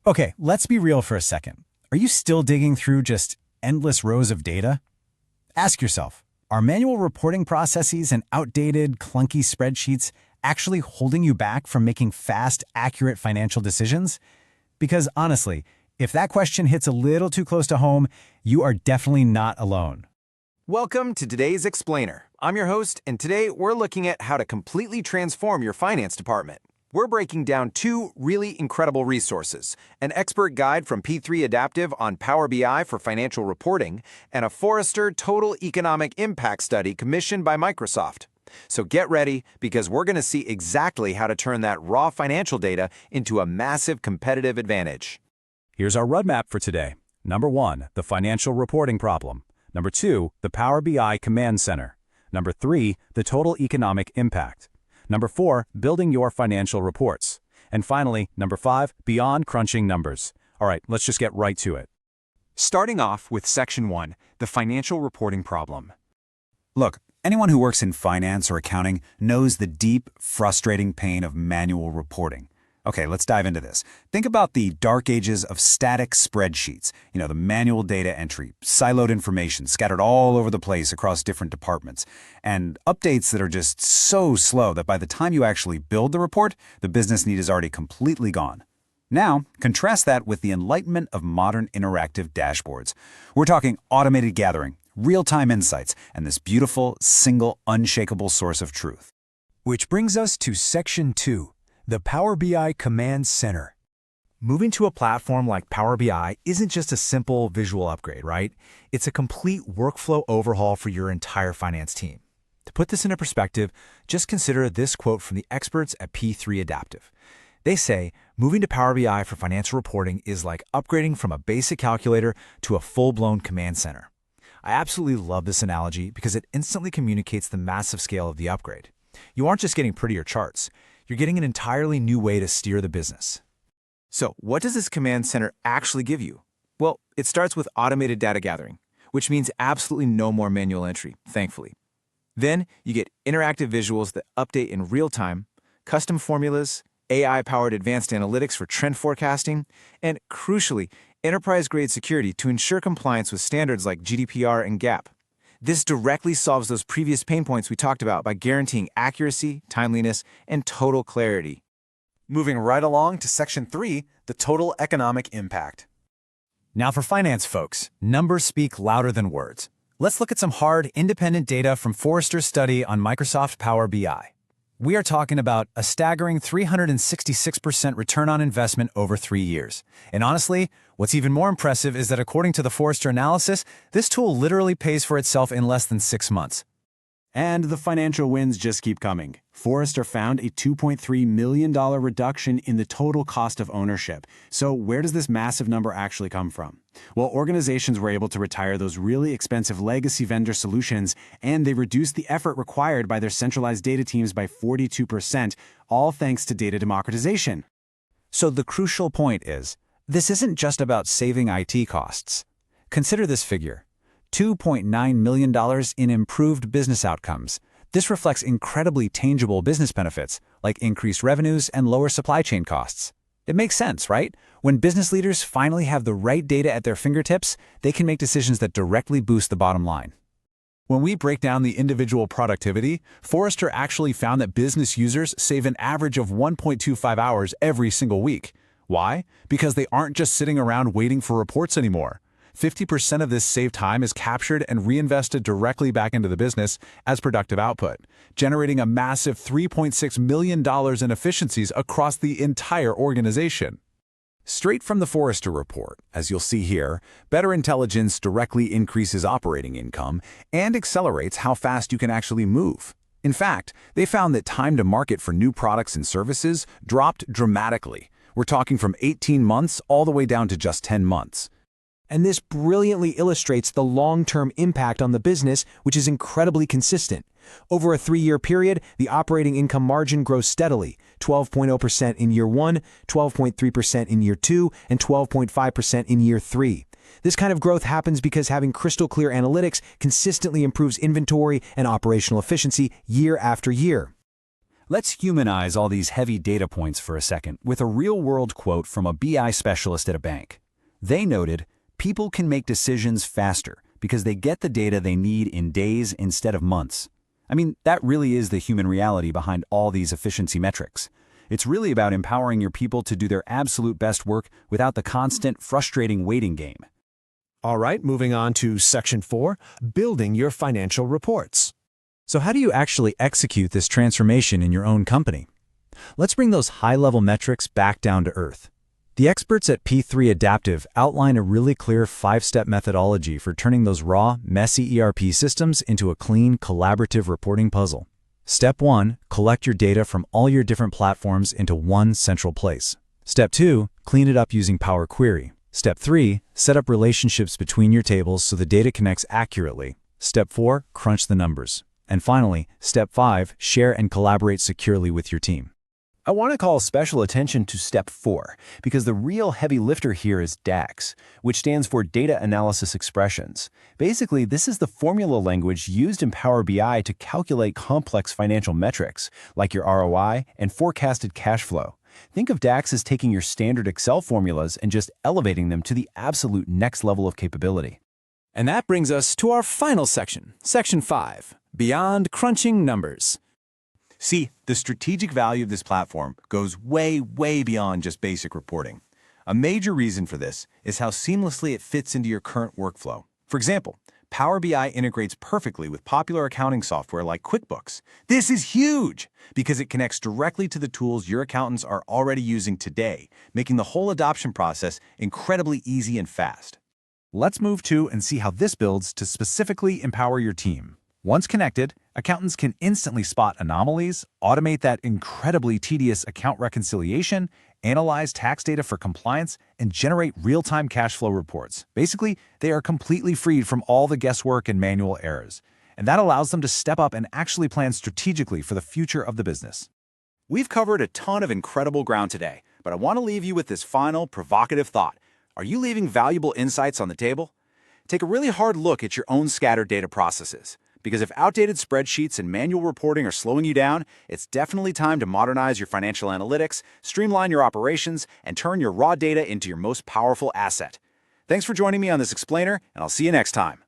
Okay, let's be real for a second. Are you still digging through just endless rows of data? Ask yourself, are manual reporting processes and outdated, clunky spreadsheets actually holding you back from making fast, accurate financial decisions? Because honestly, if that question hits a little too close to home, you are definitely not alone. Welcome to today's Explainer. I'm your host, and today we're looking at how to completely transform your finance department. We're breaking down two really incredible resources, an expert guide from P3 Adaptive on Power BI for financial reporting, and a Forrester Total Economic Impact study commissioned by Microsoft. So get ready, because we're going to see exactly how to turn that raw financial data into a massive competitive advantage. Here's our roadmap for today. Number 1, the financial reporting problem. Number 2, the Power BI Command Center. Number 3, the total economic impact. Number 4, building your financial reports. And finally, number 5, beyond crunching numbers. All right, let's just get right to it. Starting off with Section 1, the financial reporting problem. Look, anyone who works in finance or accounting knows the deep, frustrating pain of manual reporting. Okay, let's dive into this. Think about the dark ages of static spreadsheets, the manual data entry, siloed information scattered all over the place across different departments, and updates that are just so slow that by the time you actually build the report, the business need is already completely gone. Now, contrast that with the enlightenment of modern interactive dashboards. We're talking automated gathering, real-time insights, and this beautiful, single, unshakable source of truth. Which brings us to Section 2. The Power BI Command Center. Moving to a platform like Power BI isn't just a simple visual upgrade, right? It's a complete workflow overhaul for your entire finance team. To put this into perspective, just consider this quote from the experts at P3 Adaptive. They say, moving to Power BI for financial reporting is like upgrading from a basic calculator to a full-blown command center. I absolutely love this analogy because it instantly communicates the massive scale of the upgrade. You aren't just getting prettier charts. You're getting an entirely new way to steer the business. So, what does this command center actually give you? Well, it starts with automated data gathering, which means absolutely no more manual entry, thankfully. Then, you get interactive visuals that update in real time, custom formulas, AI-powered advanced analytics for trend forecasting, and, crucially, enterprise-grade security to ensure compliance with standards like GDPR and GAAP. This directly solves those previous pain points we talked about by guaranteeing accuracy, timeliness, and total clarity. Moving right along to Section 3, the total economic impact. Now for finance folks, numbers speak louder than words. Let's look at some hard, independent data from Forrester's study on Microsoft Power BI. We are talking about a staggering 366% return on investment over 3 years. And honestly, what's even more impressive is that according to the Forrester analysis, this tool literally pays for itself in less than 6 months. And the financial wins just keep coming. Forrester found a $2.3 million reduction in the total cost of ownership. So where does this massive number actually come from? Well, organizations were able to retire those really expensive legacy vendor solutions, and they reduced the effort required by their centralized data teams by 42%, all thanks to data democratization. So the crucial point is, this isn't just about saving IT costs. Consider this figure. $2.9 million in improved business outcomes. This reflects incredibly tangible business benefits, like increased revenues and lower supply chain costs. It makes sense, right? When business leaders finally have the right data at their fingertips, they can make decisions that directly boost the bottom line. When we break down the individual productivity, Forrester actually found that business users save an average of 1.25 hours every single week. Why? Because they aren't just sitting around waiting for reports anymore. 50% of this saved time is captured and reinvested directly back into the business as productive output, generating a massive $3.6 million in efficiencies across the entire organization. Straight from the Forrester report, as you'll see here, better intelligence directly increases operating income and accelerates how fast you can actually move. In fact, they found that time to market for new products and services dropped dramatically. We're talking from 18 months all the way down to just 10 months. And this brilliantly illustrates the long-term impact on the business, which is incredibly consistent. Over a 3-year period, the operating income margin grows steadily, 12.0% in year 1, 12.3% in year 2, and 12.5% in year 3. This kind of growth happens because having crystal clear analytics consistently improves inventory and operational efficiency year after year. Let's humanize all these heavy data points for a second with a real-world quote from a BI specialist at a bank. They noted, "People can make decisions faster because they get the data they need in days instead of months." I mean, that really is the human reality behind all these efficiency metrics. It's really about empowering your people to do their absolute best work without the constant, frustrating waiting game. All right, moving on to Section 4, building your financial reports. So how do you actually execute this transformation in your own company? Let's bring those high-level metrics back down to earth. The experts at P3 Adaptive outline a really clear 5-step methodology for turning those raw, messy ERP systems into a clean, collaborative reporting puzzle. Step 1, collect your data from all your different platforms into one central place. Step 2, clean it up using Power Query. Step 3, set up relationships between your tables so the data connects accurately. Step 4, crunch the numbers. And finally, Step 5, share and collaborate securely with your team. I want to call special attention to Step 4, because the real heavy lifter here is DAX, which stands for Data Analysis Expressions. Basically, this is the formula language used in Power BI to calculate complex financial metrics, like your ROI and forecasted cash flow. Think of DAX as taking your standard Excel formulas and just elevating them to the absolute next level of capability. And that brings us to our final section, Section 5, Beyond Crunching Numbers. See, the strategic value of this platform goes way, way beyond just basic reporting. A major reason for this is how seamlessly it fits into your current workflow. For example, Power BI integrates perfectly with popular accounting software like QuickBooks. This is huge because it connects directly to the tools your accountants are already using today, making the whole adoption process incredibly easy and fast. Let's move to and see how this builds to specifically empower your team. Once connected, accountants can instantly spot anomalies, automate that incredibly tedious account reconciliation, analyze tax data for compliance, and generate real-time cash flow reports. Basically, they are completely freed from all the guesswork and manual errors. And that allows them to step up and actually plan strategically for the future of the business. We've covered a ton of incredible ground today, but I want to leave you with this final, provocative thought. Are you leaving valuable insights on the table? Take a really hard look at your own scattered data processes. Because if outdated spreadsheets and manual reporting are slowing you down, it's definitely time to modernize your financial analytics, streamline your operations, and turn your raw data into your most powerful asset. Thanks for joining me on this explainer, and I'll see you next time.